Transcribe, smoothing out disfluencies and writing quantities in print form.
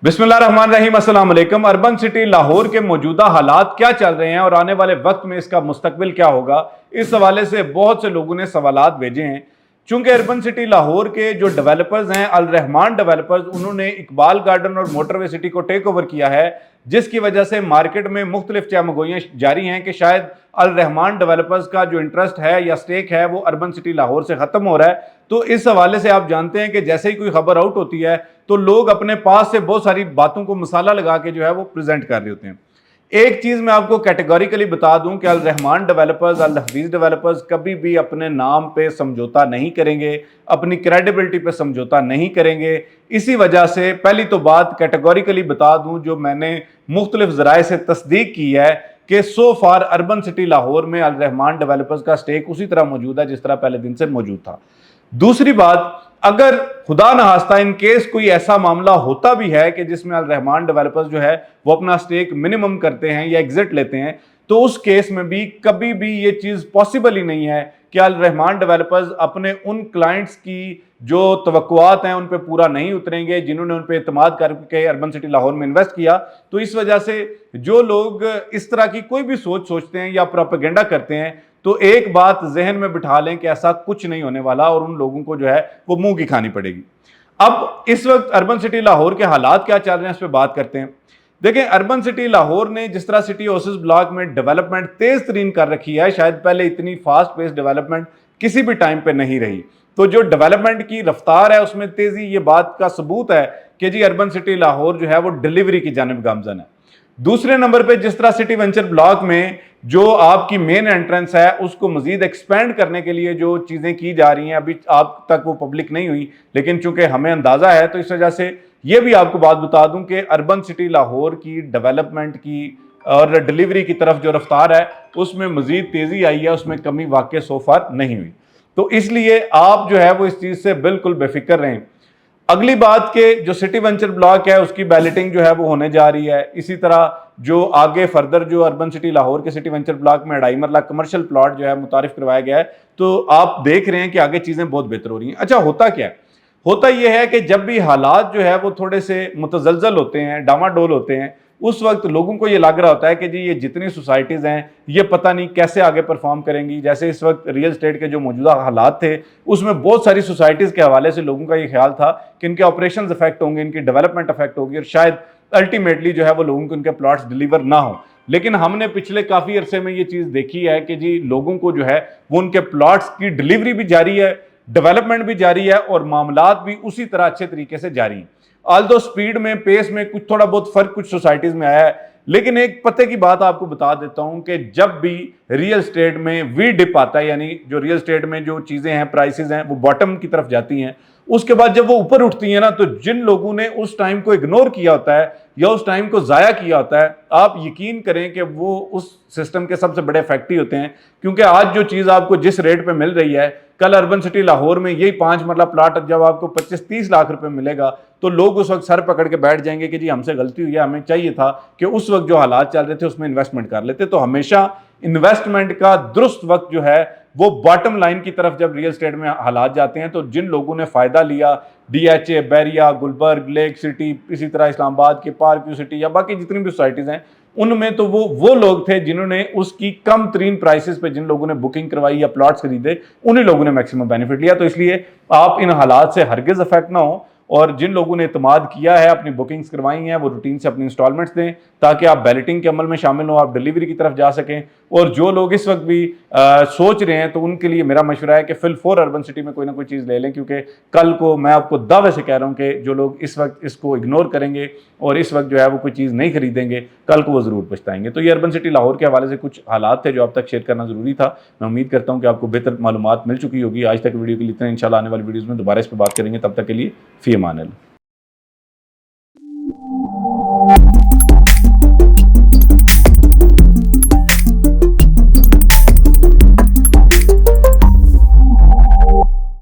बिस्मिल्लाहिर्रहमानिर्रहीम, अस्सलाम वालेकुम। अर्बन सिटी लाहौर के मौजूदा हालात क्या चल रहे हैं और आने वाले वक्त में इसका मुस्तकबिल क्या होगा, इस हवाले से बहुत से लोगों ने सवालात भेजे हैं। चूंकि अर्बन सिटी लाहौर के जो डेवलपर्स हैं अल रहमान डेवलपर्स, उन्होंने इकबाल गार्डन और मोटरवे सिटी को टेक ओवर किया है, जिसकी वजह से मार्केट में मुख्तलिफ चमगोइयाँ जारी हैं कि शायद अल रहमान डेवलपर्स का जो इंटरेस्ट है या स्टेक है वो अर्बन सिटी लाहौर से ख़त्म हो रहा है। तो इस हवाले से आप जानते हैं कि जैसे ही कोई खबर आउट होती है तो लोग अपने पास से बहुत सारी बातों को मसाला लगा के जो है वो प्रेजेंट कर रहे होते हैं। एक चीज मैं आपको कैटेगोरिकली बता दूं कि अल रहमान डेवलपर्स, अल हफीज डेवलपर्स कभी भी अपने नाम पे समझौता नहीं करेंगे, अपनी क्रेडिबिलिटी पे समझौता नहीं करेंगे। इसी वजह से पहली तो बात कैटेगोरिकली बता दूं, जो मैंने मुख्तलिफ जराए से तस्दीक की है कि सो फार अर्बन सिटी लाहौर में अल रहमान डेवलपर्स का स्टेक उसी तरह मौजूद है जिस तरह पहले दिन से मौजूद था। दूसरी बात, अगर खुदा न खास्ता इन केस कोई ऐसा मामला होता भी है कि जिसमें अल रहमान डेवलपर्स जो है वो अपना स्टेक मिनिमम करते हैं या एग्जिट लेते हैं, तो उस केस में भी कभी भी ये चीज़ पॉसिबल ही नहीं है कि अल रहमान डेवलपर्स अपने उन क्लाइंट्स की जो तवक्कुआत हैं उन पे पूरा नहीं उतरेंगे जिन्होंने उन पे एतमाद करके अर्बन सिटी लाहौर में इन्वेस्ट किया। तो इस वजह से जो लोग इस तरह की कोई भी सोचते हैं या प्रोपेगेंडा करते हैं, तो एक बात जहन में बिठा लें कि ऐसा कुछ नहीं होने वाला और उन लोगों को जो है वो मुंह की खानी पड़ेगी। अब इस वक्त अर्बन सिटी लाहौर के हालात क्या चल रहे हैं इस पर बात करते हैं। देखें, अर्बन सिटी लाहौर ने जिस तरह सिटी ओसिस ब्लॉक में डेवलपमेंट तेज तरीन कर रखी है, शायद पहले इतनी फास्ट पेस डेवलपमेंट किसी भी टाइम पे नहीं रही। तो जो डेवलपमेंट की रफ्तार है उसमें तेजी, ये बात का सबूत है कि जी अर्बन सिटी लाहौर जो है वो डिलीवरी की जानिब गामजन है। दूसरे नंबर पे जिस तरह सिटी वेंचर ब्लॉक में जो आपकी मेन एंट्रेंस है उसको मजीद एक्सपेंड करने के लिए जो चीज़ें की जा रही हैं, अभी आप तक वो पब्लिक नहीं हुई, लेकिन चूंकि हमें अंदाज़ा है तो इस वजह से ये भी आपको बात बता दूं कि अर्बन सिटी लाहौर की डेवलपमेंट की और डिलीवरी की तरफ जो रफ्तार है उसमें मजीद तेज़ी आई है, उसमें कमी वाकई सो फार नहीं हुई। तो इसलिए आप जो है वो इस चीज़ से बिल्कुल बेफिक्र रहें। अगली बात के जो सिटी वेंचर ब्लॉक है उसकी बैलेटिंग जो है वो होने जा रही है। इसी तरह जो आगे फर्दर जो अर्बन सिटी लाहौर के सिटी वेंचर ब्लॉक में 2.5 मरला कमर्शियल प्लॉट जो है मुतारिफ करवाया गया है, तो आप देख रहे हैं कि आगे चीज़ें बहुत बेहतर हो रही हैं। अच्छा, होता क्या है? होता यह है कि जब भी हालात जो है वो थोड़े से मुतजलजल होते हैं, डामाडोल होते हैं, उस वक्त लोगों को ये लग रहा होता है कि जी ये जितनी सोसाइटीज़ हैं ये पता नहीं कैसे आगे परफॉर्म करेंगी। जैसे इस वक्त रियल एस्टेट के जो मौजूदा हालात थे उसमें बहुत सारी सोसाइटीज़ के हवाले से लोगों का ये ख्याल था कि इनके ऑपरेशंस अफेक्ट होंगे, इनकी डेवलपमेंट अफेक्ट होगी और शायद अल्टीमेटली जो है वो लोगों को उनके प्लॉट्स डिलीवर ना हो। लेकिन हमने पिछले काफ़ी अरसे में ये चीज़ देखी है कि जी लोगों को जो है वो उनके प्लॉट्स की डिलीवरी भी जारी है, डेवलपमेंट भी जारी है और मामलात भी उसी तरह अच्छे तरीके से जारी हैं। आल्दो स्पीड में, पेस में कुछ थोड़ा बहुत फर्क कुछ सोसाइटीज में आया है, लेकिन एक पते की बात आपको बता देता हूं कि जब भी रियल एस्टेट में वी डिप आता है, यानी जो रियल एस्टेट में जो चीजें हैं, प्राइसेस हैं, वो बॉटम की तरफ जाती हैं, उसके बाद जब वो ऊपर उठती हैं ना, तो जिन लोगों ने उस टाइम को इग्नोर किया होता है या उस टाइम को जाया किया होता है, आप यकीन करें कि वो उस सिस्टम के सबसे बड़े इफेक्ट ही होते हैं। क्योंकि आज जो चीज़ आपको जिस रेट पे मिल रही है, कल अर्बन सिटी लाहौर में यही 5 मरला प्लाट जब आपको 25-30 लाख रुपए मिलेगा तो लोग उस वक्त सर पकड़ के बैठ जाएंगे कि जी हमसे गलती हुई है, हमें चाहिए था कि उस वक्त जो हालात चल रहे थे उसमें इन्वेस्टमेंट कर लेते। तो हमेशा इन्वेस्टमेंट का दुरुस्त वक्त जो है वो बॉटम लाइन की तरफ जब रियल एस्टेट में हालात जाते हैं, तो जिन लोगों ने फ़ायदा लिया, DHA, Bahria, Gulberg, lake city, इसी तरह इस्लामाबाद के पार्क व्यू सिटी या बाकी जितनी भी सोसाइटीज़ हैं, उनमें तो वो लोग थे जिन्होंने उसकी कम तरीन प्राइसेस पे जिन लोगों ने बुकिंग करवाई या प्लॉट्स खरीदे, उन्हीं लोगों ने मैक्सिमम बेनिफिट लिया। तो इसलिए आप इन हालात से हरगिज़ अफेक्ट ना हो और जिन लोगों ने इतमाद किया है, अपनी बुकिंग्स करवाई हैं, वो रूटीन से अपनी इंस्टॉलमेंट्स दें ताकि आप बैलेटिंग के अमल में शामिल हो, आप डिलीवरी की तरफ जा सकें। और जो लोग इस वक्त भी सोच रहे हैं तो उनके लिए मेरा मशवरा है कि फिल फोर अर्बन सिटी में कोई ना कोई चीज़ ले लें, क्योंकि कल को मैं आपको दावे से कह रहा हूँ कि जो लोग इस वक्त इसको इग्नोर करेंगे और इस वक्त जो है वो कोई चीज़ नहीं खरीदेंगे, कल को वो ज़रूर पछताएंगे। तो ये अर्बन सिटी लाहौर के हवाले से कुछ हालात थे जो आप तक शेयर करना ज़रूरी था। मैं उम्मीद करता हूँ कि आपको बेहतर मालूमात मिल चुकी होगी। आज तक वीडियो के लिए इतना, इंशाल्लाह आने वाली वीडियोज़ में दोबारा इस पर बात करेंगे। तब तक के लिए फ़ी अमान अल्लाह।